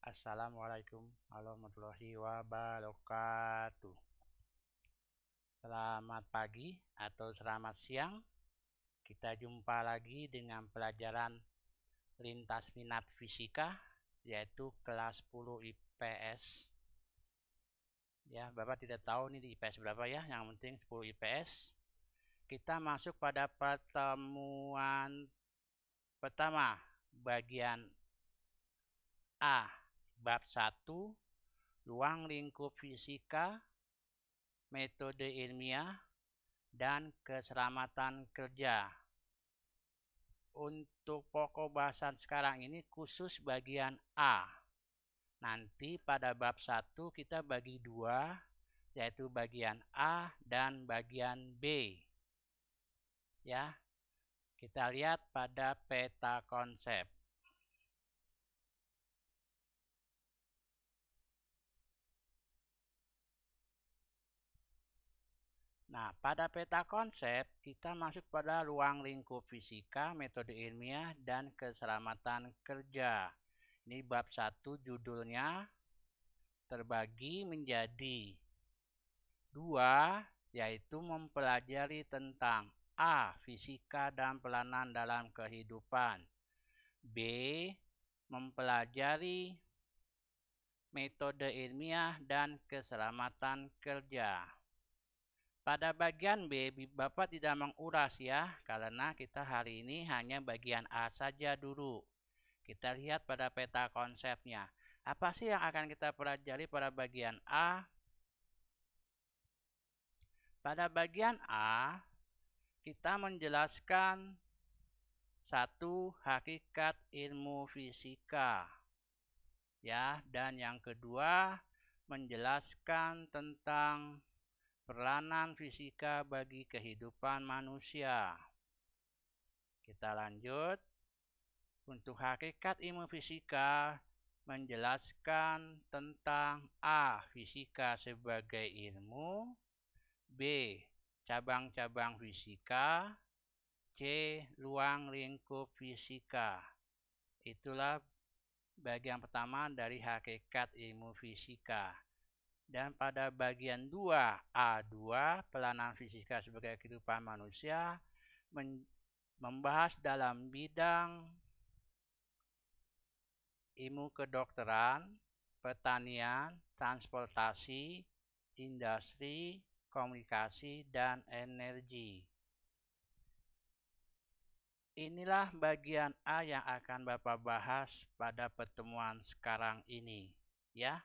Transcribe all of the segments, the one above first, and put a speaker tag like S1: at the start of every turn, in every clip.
S1: Assalamualaikum warahmatullahi wabarakatuh. Selamat pagi atau selamat siang. Kita jumpa lagi dengan pelajaran lintas minat fisika, yaitu kelas 10 IPS. Ya, Bapak tidak tahu nih di IPS berapa ya, yang penting 10 IPS. Kita masuk pada pertemuan pertama, bagian A, bab 1, ruang lingkup fisika, metode ilmiah, dan keselamatan kerja. Untuk pokok bahasan sekarang ini khusus bagian A. Nanti pada bab 1 kita bagi dua, yaitu bagian A dan bagian B. Ya, kita lihat pada peta konsep. Nah, pada peta konsep, kita masuk pada ruang lingkup fisika, metode ilmiah, dan keselamatan kerja. Ini bab 1 judulnya terbagi menjadi dua, yaitu mempelajari tentang A. Fisika dan peranan dalam kehidupan. B. Mempelajari metode ilmiah dan keselamatan kerja. Pada bagian B, Bapak tidak menguras ya, karena kita hari ini hanya bagian A saja dulu. Kita lihat pada peta konsepnya. Apa sih yang akan kita pelajari pada bagian A? Pada bagian A, kita menjelaskan satu, hakikat ilmu fisika. Ya, dan yang kedua, menjelaskan tentang peranan fisika bagi kehidupan manusia. Kita lanjut. Untuk hakikat ilmu fisika menjelaskan tentang A. Fisika sebagai ilmu, B. Cabang-cabang fisika, C. Ruang lingkup fisika. Itulah bagian pertama dari hakikat ilmu fisika. Dan pada bagian 2A2, peranan fisika sebagai kehidupan manusia, membahas dalam bidang ilmu kedokteran, pertanian, transportasi, industri, komunikasi, dan energi. Inilah bagian A yang akan Bapak bahas pada pertemuan sekarang ini, ya.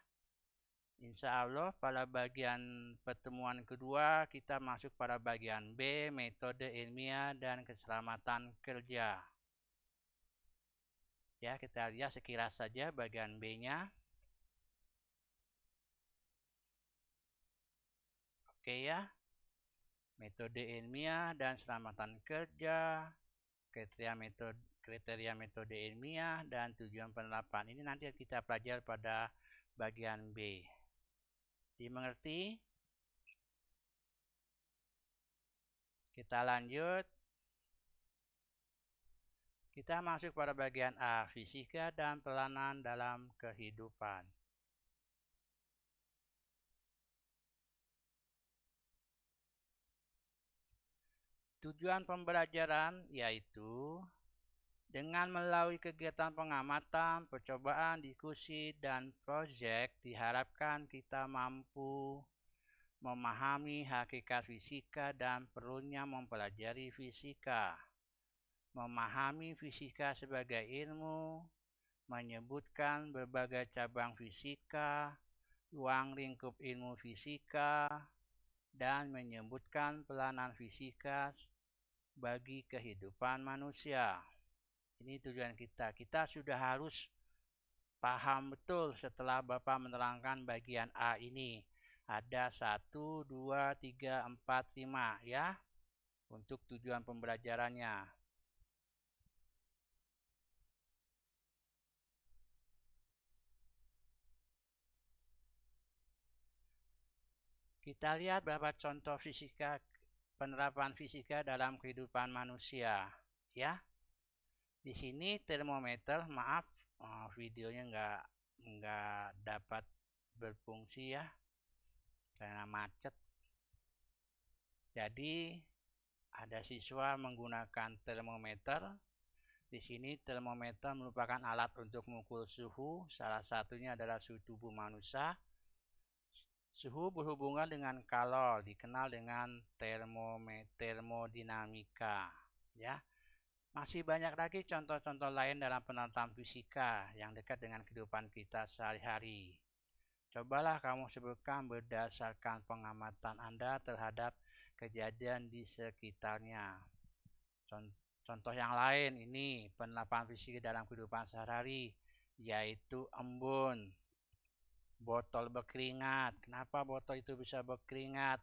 S1: Insya Allah pada bagian pertemuan kedua kita masuk pada bagian B, metode ilmiah dan keselamatan kerja. Ya, kita lihat sekilas saja bagian B-nya. Oke ya. Metode ilmiah dan keselamatan kerja, kriteria metode ilmiah dan tujuan penerapan. Ini nanti kita pelajari pada bagian B. Dimengerti? Kita lanjut. Kita masuk pada bagian A, fisika dan peranan dalam kehidupan. Tujuan pembelajaran yaitu dengan melalui kegiatan pengamatan, percobaan, diskusi, dan proyek diharapkan kita mampu memahami hakikat fisika dan perlunya mempelajari fisika. Memahami fisika sebagai ilmu, menyebutkan berbagai cabang fisika, ruang lingkup ilmu fisika, dan menyebutkan peranan fisika bagi kehidupan manusia. Ini tujuan kita. Kita sudah harus paham betul setelah Bapak menerangkan bagian A ini. Ada 1, 2, 3, 4, 5 ya. Untuk tujuan pembelajarannya. Kita lihat beberapa contoh fisika, penerapan fisika dalam kehidupan manusia, ya. Di sini termometer, maaf, videonya nggak nggak dapat berfungsi ya karena macet. Jadi ada siswa menggunakan termometer. Di sini termometer merupakan alat untuk mengukur suhu. Salah satunya adalah suhu tubuh manusia. Suhu berhubungan dengan kalor, dikenal dengan termodinamika. Ya, masih banyak lagi contoh-contoh lain dalam penerapan fisika yang dekat dengan kehidupan kita sehari-hari. Cobalah kamu sebutkan berdasarkan pengamatan Anda terhadap kejadian di sekitarnya. Contoh yang lain ini penerapan fisika dalam kehidupan sehari-hari, yaitu embun, botol berkeringat. Kenapa botol itu bisa berkeringat?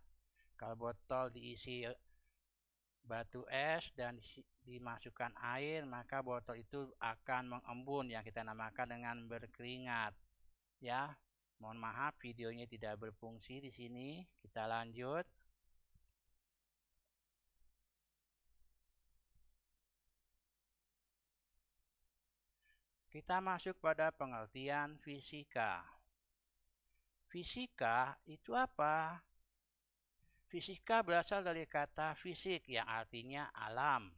S1: Kalau botol diisi batu es dan dimasukkan air, maka botol itu akan mengembun yang kita namakan dengan berkeringat. Ya, mohon maaf videonya tidak berfungsi di sini. Kita lanjut. Kita masuk pada pengertian fisika. Fisika itu apa? Fisika berasal dari kata fisik yang artinya alam,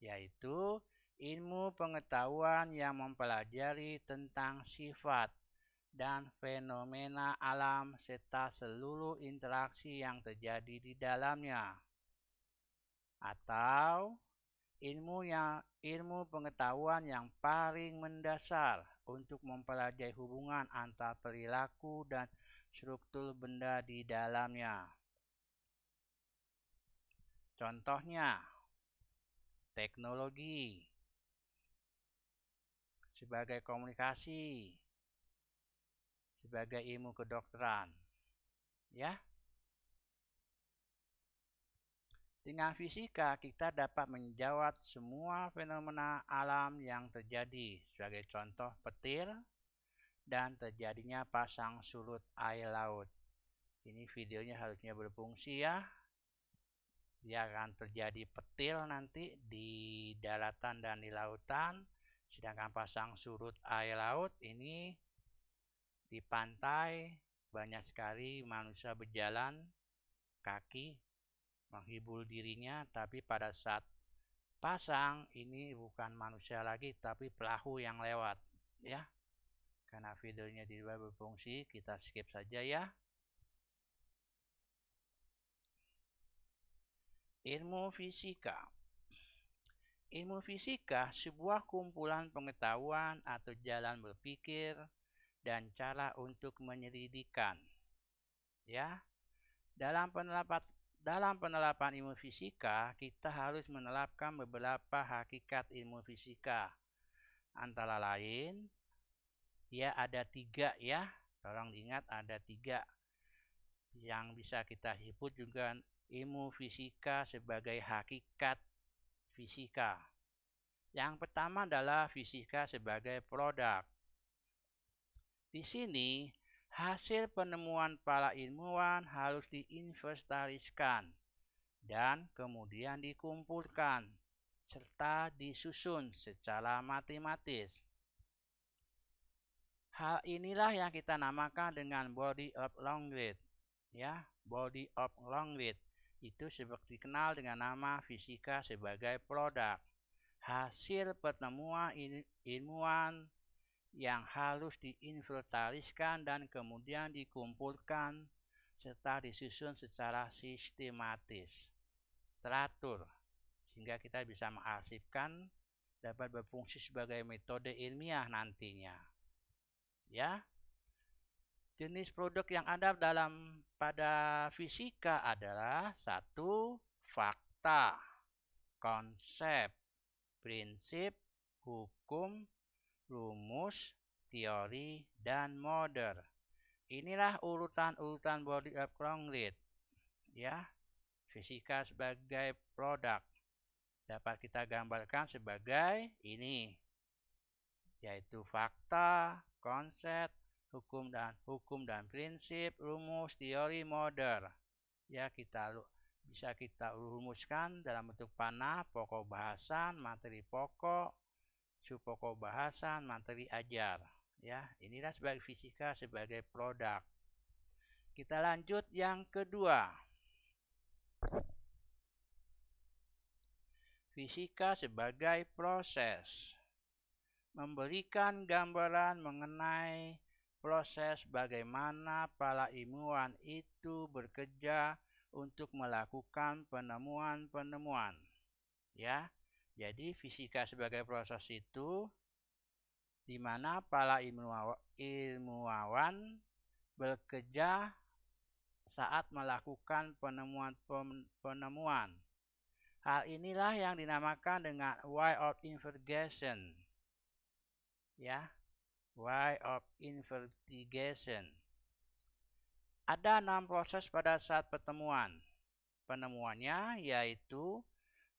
S1: yaitu ilmu pengetahuan yang mempelajari tentang sifat dan fenomena alam serta seluruh interaksi yang terjadi di dalamnya. Atau ilmu pengetahuan yang paling mendasar untuk mempelajari hubungan antar perilaku dan struktur benda di dalamnya. Contohnya, teknologi sebagai komunikasi, sebagai ilmu kedokteran. Ya. Dengan fisika, kita dapat menjawab semua fenomena alam yang terjadi, sebagai contoh petir dan terjadinya pasang surut air laut. Ini videonya harusnya berfungsi ya. Dia akan terjadi petir nanti di daratan dan di lautan, sedangkan pasang surut air laut ini di pantai. Banyak sekali manusia berjalan kaki menghibur dirinya, tapi pada saat pasang ini bukan manusia lagi tapi perahu yang lewat ya. Karena videonya tidak berfungsi, kita skip saja ya. Ilmu fisika. Ilmu fisika sebuah kumpulan pengetahuan atau jalan berpikir dan cara untuk menyelidikkan. Ya. Dalam penerapan ilmu fisika, kita harus menerapkan beberapa hakikat ilmu fisika. Antara lain, ya ada 3 ya. Tolong diingat ada 3 yang bisa kita sebut juga ilmu fisika sebagai hakikat fisika. Yang pertama adalah fisika sebagai produk. Di sini, hasil penemuan para ilmuwan harus diinventariskan dan kemudian dikumpulkan serta disusun secara matematis. Hal inilah yang kita namakan dengan body of Lagrange. Ya, body of Lagrange itu seperti dikenal dengan nama fisika sebagai produk. Hasil pertemuan ilmuwan yang harus diinventariskan dan kemudian dikumpulkan serta disusun secara sistematis, teratur, sehingga kita bisa mengarsipkan dapat berfungsi sebagai metode ilmiah nantinya. Ya. Jenis produk yang ada pada fisika adalah 1. Fakta, konsep, prinsip, hukum, rumus, teori, dan model. Inilah urutan-urutan body of Lagrange. Ya, fisika sebagai produk dapat kita gambarkan sebagai ini, yaitu fakta, konsep, hukum dan prinsip, rumus, teori, model. Ya, bisa kita rumuskan dalam bentuk panah, pokok bahasan, materi pokok, subpokok bahasan, materi ajar. Ya, inilah sebagai fisika sebagai produk. Kita lanjut yang kedua. Fisika sebagai proses. Memberikan gambaran mengenai proses bagaimana para ilmuwan itu bekerja untuk melakukan penemuan-penemuan. Ya, jadi fisika sebagai proses itu di mana para ilmuwan bekerja saat melakukan penemuan-penemuan. Hal inilah yang dinamakan dengan way of investigation. Ya, way of investigation. Ada 6 proses pada saat pertemuan. Penemuannya yaitu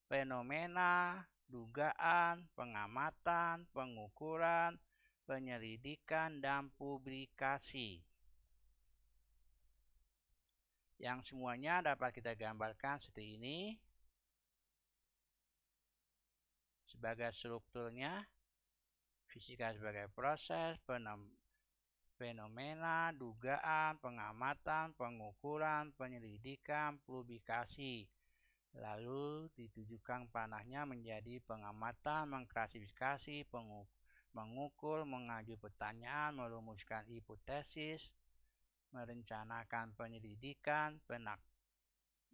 S1: fenomena, dugaan, pengamatan, pengukuran, penyelidikan, dan publikasi. Yang semuanya dapat kita gambarkan seperti ini. Sebagai strukturnya, fisika sebagai proses, fenomena, dugaan, pengamatan, pengukuran, penyelidikan, publikasi. Lalu ditujukan panahnya menjadi pengamatan, mengklasifikasi, mengukur, mengajukan pertanyaan, merumuskan hipotesis, merencanakan penyelidikan,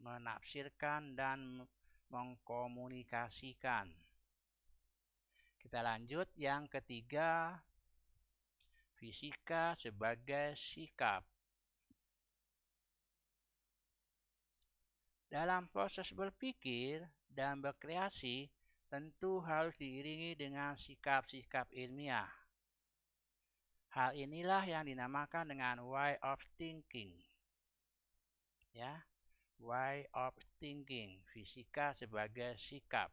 S1: menafsirkan, dan mengkomunikasikan. Kita lanjut yang ketiga, fisika sebagai sikap. Dalam proses berpikir dan berkreasi, tentu harus diiringi dengan sikap-sikap ilmiah. Hal inilah yang dinamakan dengan way of thinking. Ya, way of thinking, fisika sebagai sikap.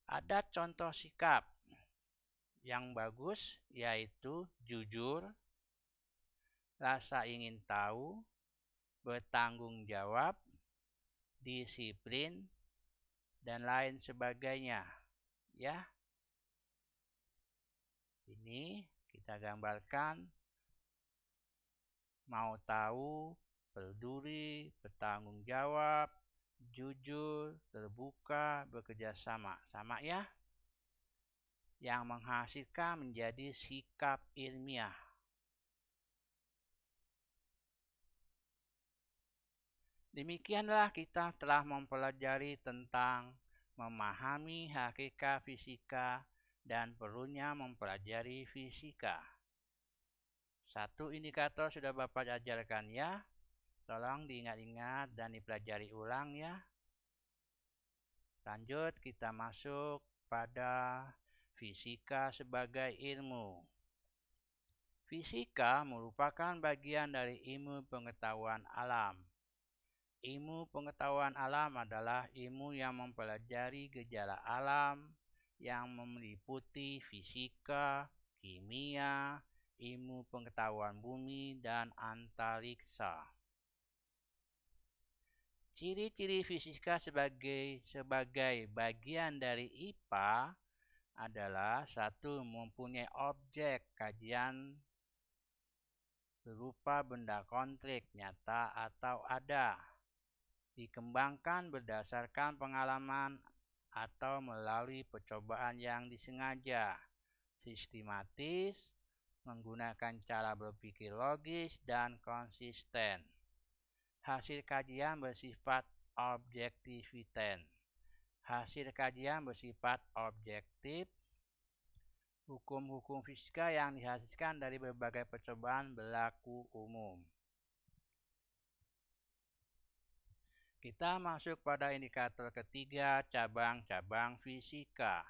S1: Ada contoh sikap yang bagus yaitu jujur, rasa ingin tahu, bertanggung jawab, disiplin, dan lain sebagainya. Ya, ini kita gambarkan mau tahu, peduli, bertanggung jawab, jujur, terbuka, bekerja sama. Sama ya? Yang menghasilkan menjadi sikap ilmiah. Demikianlah kita telah mempelajari tentang memahami hakikat fisika dan perlunya mempelajari fisika. Satu indikator sudah Bapak ajarkan ya. Tolong diingat-ingat dan dipelajari ulang ya. Lanjut kita masuk pada fisika sebagai ilmu. Fisika merupakan bagian dari ilmu pengetahuan alam. Ilmu pengetahuan alam adalah ilmu yang mempelajari gejala alam yang meliputi fisika, kimia, ilmu pengetahuan bumi, dan antariksa. Ciri-ciri fisika sebagai bagian dari IPA adalah satu, mempunyai objek kajian berupa benda konkret, nyata atau ada, dikembangkan berdasarkan pengalaman atau melalui percobaan yang disengaja, sistematis, menggunakan cara berpikir logis dan konsisten. Hasil kajian bersifat objektif. Hukum-hukum fisika yang dihasilkan dari berbagai percobaan berlaku umum. Kita masuk pada indikator ketiga, cabang-cabang fisika.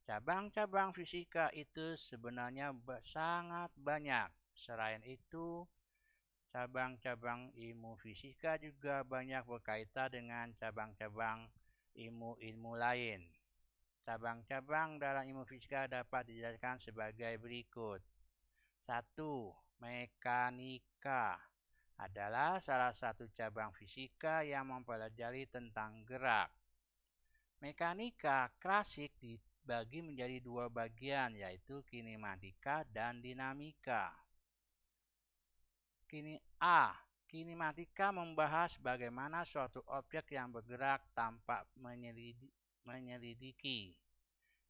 S1: Cabang-cabang fisika itu sebenarnya sangat banyak. Selain itu, cabang-cabang ilmu fisika juga banyak berkaitan dengan cabang-cabang ilmu-ilmu lain. Cabang-cabang dalam ilmu fisika dapat dijelaskan sebagai berikut. 1. Mekanika adalah salah satu cabang fisika yang mempelajari tentang gerak. Mekanika klasik dibagi menjadi dua bagian, yaitu kinematika dan dinamika. Kinematika membahas bagaimana suatu objek yang bergerak tanpa menyelidiki.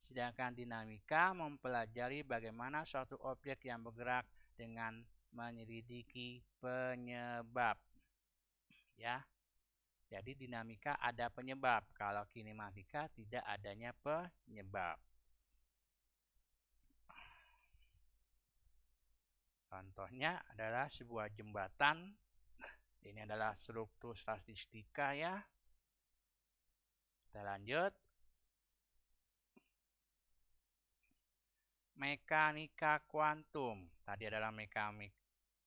S1: Sedangkan dinamika mempelajari bagaimana suatu objek yang bergerak dengan menyelidiki penyebab. Ya. Jadi dinamika ada penyebab, kalau kinematika tidak adanya penyebab. Contohnya adalah sebuah jembatan. Ini adalah struktur statistika ya. Kita lanjut. Mekanika kuantum. Tadi adalah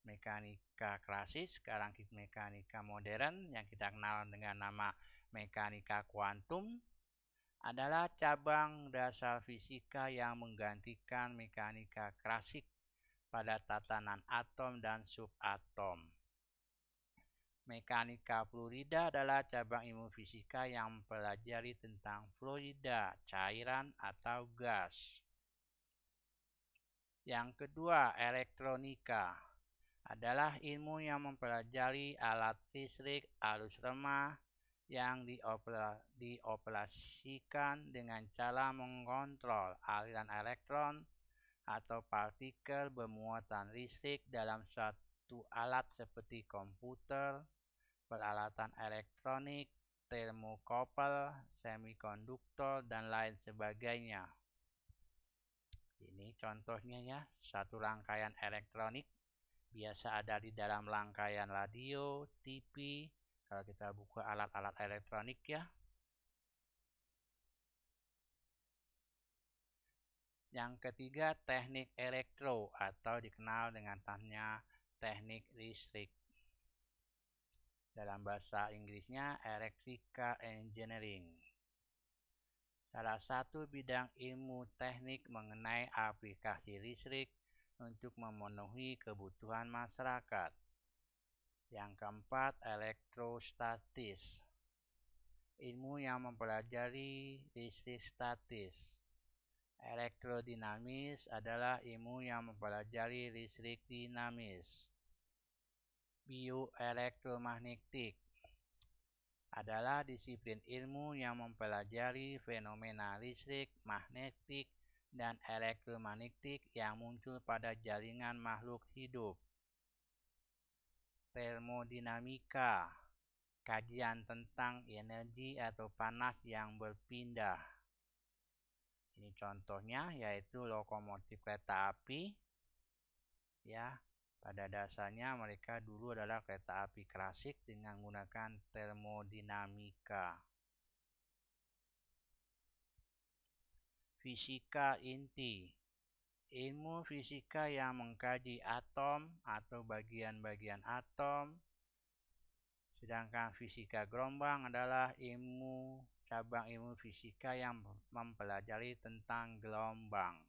S1: mekanika klasik, sekarang mekanika modern yang kita kenal dengan nama mekanika kuantum adalah cabang dasar fisika yang menggantikan mekanika klasik pada tatanan atom dan subatom. Mekanika fluida adalah cabang ilmu fisika yang mempelajari tentang fluida, cairan atau gas. Yang kedua, elektronika adalah ilmu yang mempelajari alat listrik arus remah yang dioperasikan dengan cara mengontrol aliran elektron atau partikel bermuatan listrik dalam suatu alat seperti komputer, peralatan elektronik, termokouple, semikonduktor, dan lain sebagainya. Ini contohnya ya, satu rangkaian elektronik biasa ada di dalam rangkaian radio, TV, kalau kita buka alat-alat elektronik ya. Yang ketiga, teknik elektro atau dikenal dengan namanya teknik listrik. Dalam bahasa Inggrisnya, electrical engineering. Salah satu bidang ilmu teknik mengenai aplikasi listrik untuk memenuhi kebutuhan masyarakat. Yang keempat, elektrostatis. Ilmu yang mempelajari listrik statis. Elektrodinamis adalah ilmu yang mempelajari listrik dinamis. Bioelektromagnetik adalah disiplin ilmu yang mempelajari fenomena listrik, magnetik, dan elektromagnetik yang muncul pada jaringan makhluk hidup. Termodinamika, kajian tentang energi atau panas yang berpindah. Ini contohnya yaitu lokomotif kereta api. Ya, pada dasarnya mereka dulu adalah kereta api klasik dengan menggunakan termodinamika. Fisika inti, ilmu fisika yang mengkaji atom atau bagian-bagian atom. Sedangkan fisika gelombang adalah cabang ilmu fisika yang mempelajari tentang gelombang.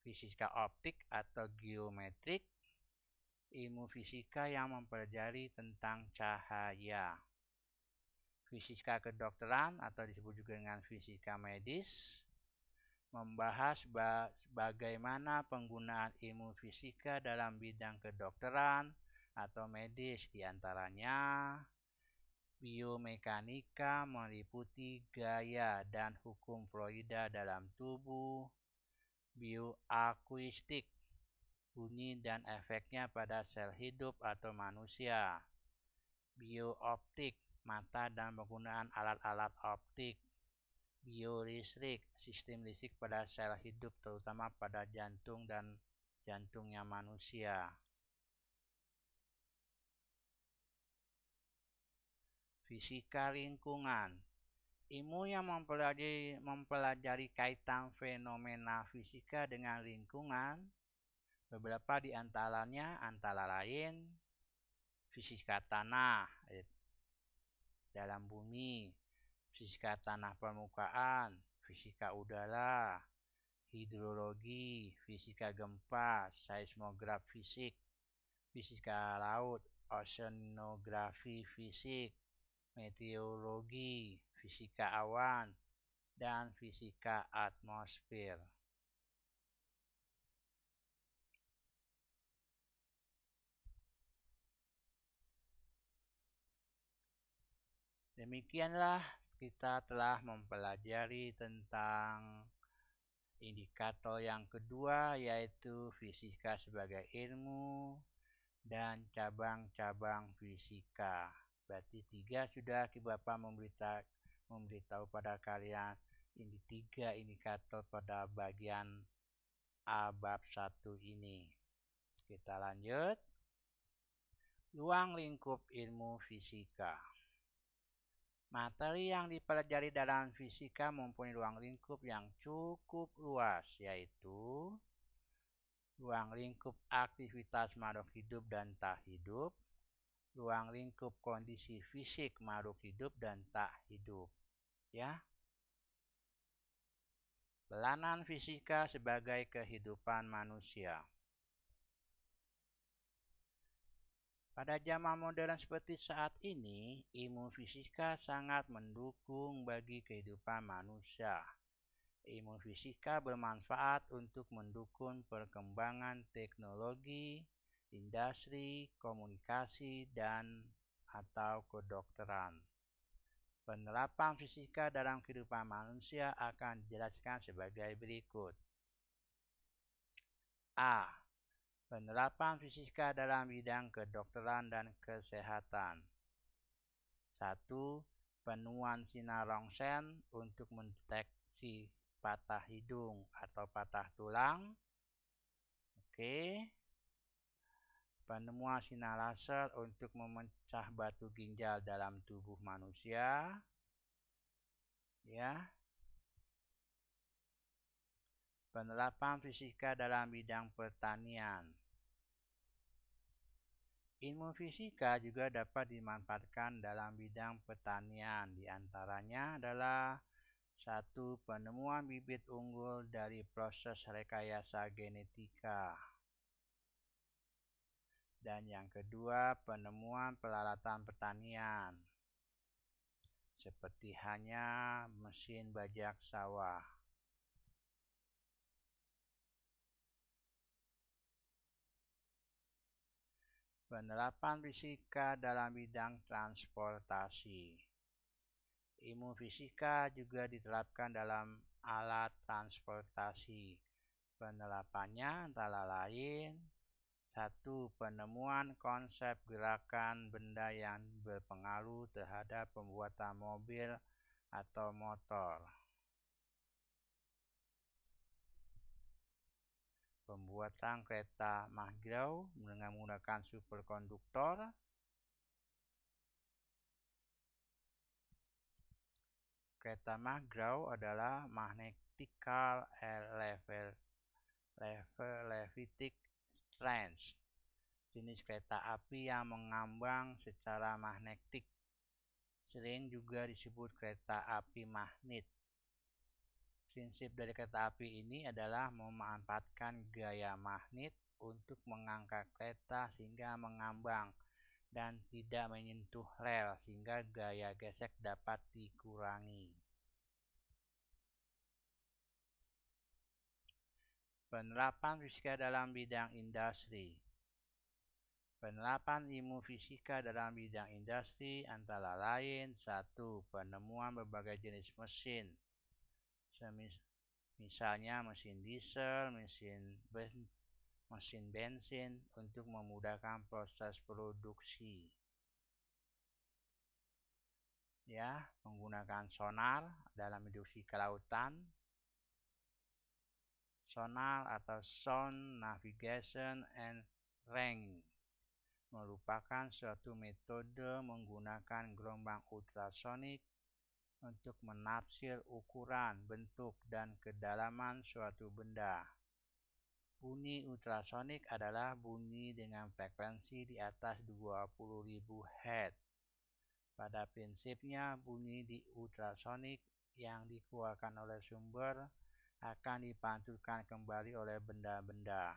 S1: Fisika optik atau geometrik, ilmu fisika yang mempelajari tentang cahaya. Fisika kedokteran atau disebut juga dengan fisika medis, membahas bagaimana penggunaan ilmu fisika dalam bidang kedokteran atau medis, diantaranya biomekanika meliputi gaya dan hukum fluida dalam tubuh, bioakustik, bunyi dan efeknya pada sel hidup atau manusia, biooptik, mata dan penggunaan alat-alat optik, biolistrik, sistem listrik pada sel hidup terutama pada jantung dan jantungnya manusia. Fisika lingkungan, ilmu yang mempelajari kaitan fenomena fisika dengan lingkungan. Beberapa di antaranya antara lain fisika tanah dalam bumi, fisika tanah permukaan, fisika udara, hidrologi, fisika gempa, seismograf fisik, fisika laut, oceanografi fisik, meteorologi, fisika awan, dan fisika atmosfer. Demikianlah kita telah mempelajari tentang indikator yang kedua, yaitu fisika sebagai ilmu dan cabang-cabang fisika. Berarti 3 sudah Bapak memberitahu pada kalian ini 3 indikator pada bagian A bab 1 ini. Kita lanjut. Ruang lingkup ilmu fisika. Materi yang dipelajari dalam fisika mempunyai ruang lingkup yang cukup luas, yaitu ruang lingkup aktivitas makhluk hidup dan tak hidup, ruang lingkup kondisi fisik makhluk hidup dan tak hidup. Ya. Peranan fisika sebagai kehidupan manusia. Pada zaman modern seperti saat ini, ilmu fisika sangat mendukung bagi kehidupan manusia. Ilmu fisika bermanfaat untuk mendukung perkembangan teknologi, industri, komunikasi, dan atau kedokteran. Penerapan fisika dalam kehidupan manusia akan dijelaskan sebagai berikut. A. Penerapan fisika dalam bidang kedokteran dan kesehatan. 1. Penemuan sinar rongsen untuk mendeteksi patah hidung atau patah tulang. Oke. Penemuan sinar laser untuk memecah batu ginjal dalam tubuh manusia. Ya. Penerapan fisika dalam bidang pertanian. Ilmu fisika juga dapat dimanfaatkan dalam bidang pertanian. Di antaranya adalah 1. Penemuan bibit unggul dari proses rekayasa genetika. Dan yang kedua, penemuan peralatan pertanian, seperti hanya mesin bajak sawah. Penerapan fisika dalam bidang transportasi. Ilmu fisika juga diterapkan dalam alat transportasi. Penerapannya antara lain 1. Penemuan konsep gerakan benda yang berpengaruh terhadap pembuatan mobil atau motor. Pembuatan kereta Mahgrau dengan menggunakan superkonduktor. Kereta Mahgrau adalah magnetical levitic trains, jenis kereta api yang mengambang secara magnetik. Sering juga disebut kereta api magnet. Prinsip dari kereta api ini adalah memanfaatkan gaya magnet untuk mengangkat kereta sehingga mengambang dan tidak menyentuh rel sehingga gaya gesek dapat dikurangi. Penerapan fisika dalam bidang industri. Penerapan ilmu fisika dalam bidang industri antara lain 1. Penemuan berbagai jenis mesin. Misalnya mesin diesel, mesin bensin untuk memudahkan proses produksi. Ya, menggunakan sonar dalam industri kelautan. Sonar atau sound navigation and ranging merupakan suatu metode menggunakan gelombang ultrasonik untuk menafsir ukuran, bentuk, dan kedalaman suatu benda. Bunyi ultrasonik adalah bunyi dengan frekuensi di atas 20.000 Hz. Pada prinsipnya, bunyi di ultrasonik yang dikeluarkan oleh sumber akan dipantulkan kembali oleh benda-benda.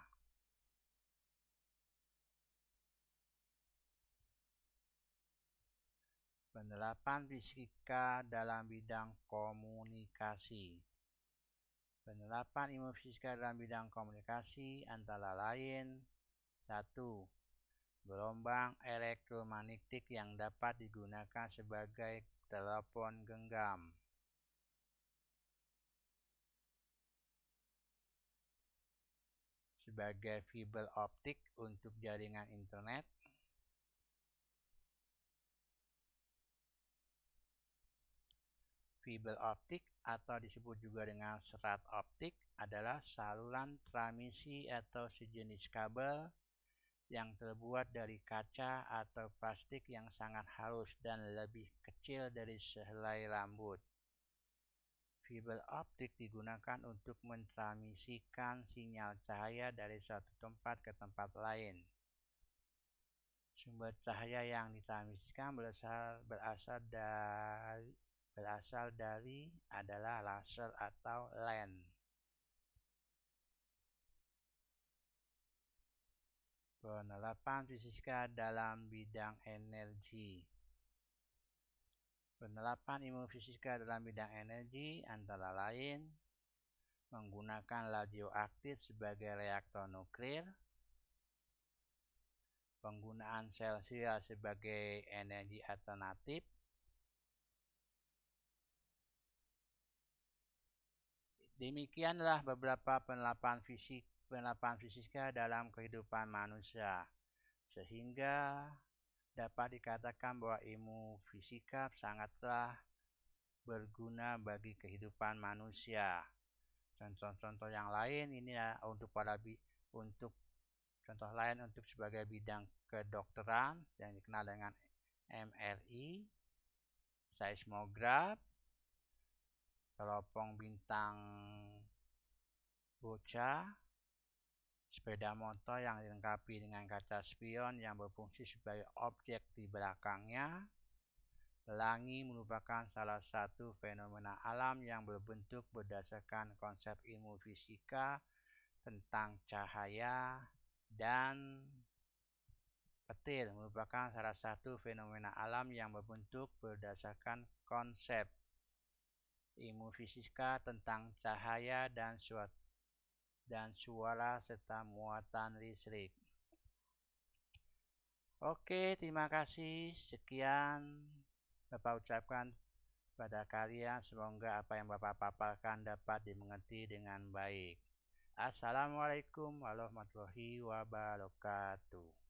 S1: Penerapan fisika dalam bidang komunikasi. Penerapan ilmu fisika dalam bidang komunikasi antara lain: 1. Gelombang elektromagnetik yang dapat digunakan sebagai telepon genggam. Sebagai fiber optik untuk jaringan internet. Fiber optik atau disebut juga dengan serat optik adalah saluran transmisi atau sejenis kabel yang terbuat dari kaca atau plastik yang sangat halus dan lebih kecil dari sehelai rambut. Fiber optik digunakan untuk mentransmisikan sinyal cahaya dari suatu tempat ke tempat lain. Sumber cahaya yang ditransmisikan berasal dari adalah laser atau lens. Penerapan fisika dalam bidang energi. Penerapan ilmu fisika dalam bidang energi antara lain: menggunakan radioaktif sebagai reaktor nuklir, penggunaan sel-sel sebagai energi alternatif. Demikianlah beberapa penerapan fisika dalam kehidupan manusia, sehingga dapat dikatakan bahwa ilmu fisika sangatlah berguna bagi kehidupan manusia. Contoh-contoh yang lain ini untuk contoh lain untuk sebagai bidang kedokteran yang dikenal dengan MRI, seismograf, teropong bintang bocah, sepeda motor yang dilengkapi dengan kaca spion yang berfungsi sebagai objek di belakangnya. Pelangi merupakan salah satu fenomena alam yang berbentuk berdasarkan konsep ilmu fisika tentang cahaya, dan petir merupakan salah satu fenomena alam yang berbentuk berdasarkan konsep ilmu fisika tentang cahaya dan suara serta muatan listrik. Oke, terima kasih. Sekian Bapak ucapkan pada kalian, semoga apa yang Bapak paparkan dapat dimengerti dengan baik. Assalamualaikum warahmatullahi wabarakatuh.